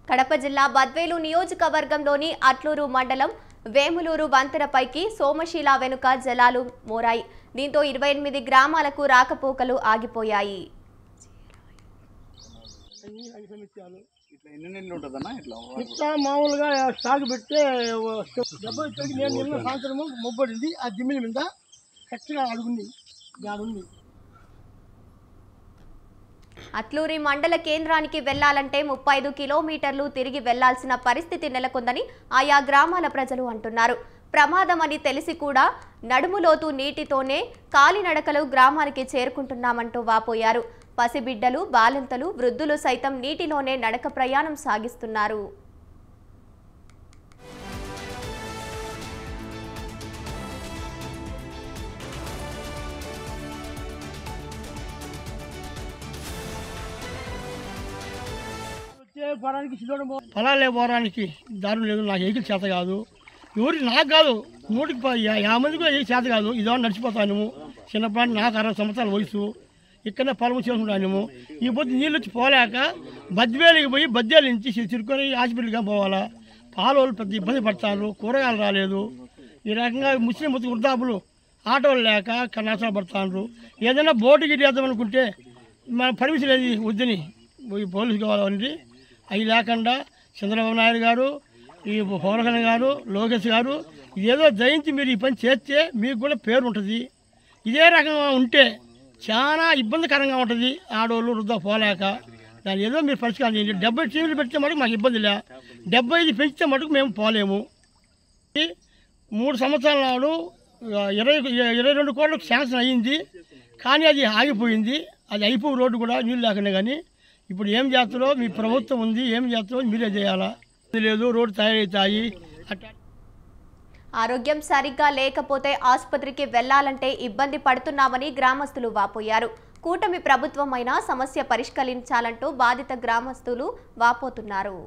కడప జిల్లా బద్వేలు నియోజకవర్గంలోని అట్లూరు మండలం వేములూరు వంతెనపైకి సోమశీల వెనుక జలాలు మోరాయి. దీంతో 28 గ్రామాలకు రాకపోకలు ఆగిపోయాయి. ఇట్లా మామూలుగా స్టాక్ పెడితే నేను నిన్న సాయంత్రము మొబ్బడింది ఆ దిమ్మిల మీద కరెక్ట్గా అడుగుంది దాడుంది. అట్లూరి మండల కేంద్రానికి వెళ్లాలంటే 35 కిలోమీటర్లు తిరిగి వెళ్లాల్సిన పరిస్థితి నెలకొందని ఆయా గ్రామాల ప్రజలు అంటున్నారు. ప్రమాదమని తెలిసి కూడా నడుములోతు నీటితోనే కాలినడకలు గ్రామానికి చేరుకుంటున్నామంటూ వాపోయారు. పసిబిడ్డలు, బాలింతలు, వృద్ధులు సైతం నీటిలోనే నడక ప్రయాణం సాగిస్తున్నారు. పొలాలే పోవడానికి దారులు లేదు. నాకు ఎగిరి చేత కాదు, ఎవరికి నాకు కాదు, 150 మందికి ఎగిరి చేత కాదు. ఇదో నడిచిపోతాను. చిన్నప్పటి నాకు 60 సంవత్సరాల వయసు, ఇక్కడనే పొలం చేసుకుంటాను. ఈ పొద్దు నీళ్ళు వచ్చి పోలేక బద్వేలికి పోయి బద్వేలు నుంచి చిరుకొని హాస్పిటల్గా పోవాలా. పాలోళ్ళు పెద్ద ఇబ్బంది పడతారు, కూరగాయలు రాలేదు. ఈ రకంగా ముస్లిం వృద్ధాపులు ఆటోలు లేక నష్టాలు పడతారు. ఏదైనా బోటు గిరి వేద్దామనుకుంటే మన పర్మిషన్ ఏది వద్దని పోలీసు కావాలండి. అవి లేకుండా చంద్రబాబు నాయుడు గారు, ఈ పవన్ కళ్యాణ్ గారు, లోకేష్ గారు ఏదో జయించి మీరు ఈ పని చేస్తే మీకు కూడా పేరు ఉంటుంది. ఇదే రకంగా ఉంటే చాలా ఇబ్బందికరంగా ఉంటుంది. ఆడవాళ్ళు వృద్ధా పోలేక దాన్ని ఏదో మీరు పరిష్కారం చేయండి. 70 టీవీలు పెడితే మటుకు మాకు ఇబ్బంది లే, 75 పెంచితే మటుకు మేము పోలేము. 3 సంవత్సరాల నాడు 22 కోట్లకు శాంక్షన్ అయ్యింది, కానీ అది ఆగిపోయింది. అది అయిపోయి రోడ్డు కూడా నీళ్ళు లేకుండా. కానీ ఇప్పుడు ఏం చేస్తారో మీ ప్రభుత్వం ఉంది, ఏం చేస్తారో మీరే చేయాలా. లేదు రోడ్డు తయారవుతాయి. ఆరోగ్యం సరిగ్గా లేకపోతే ఆసుపత్రికి వెళ్లాలంటే ఇబ్బంది పడుతున్నామని గ్రామస్తులు వాపోయారు. కూటమి ప్రభుత్వం అయినా సమస్య పరిష్కరించాలంటూ బాధిత గ్రామస్తులు వాపోతున్నారు.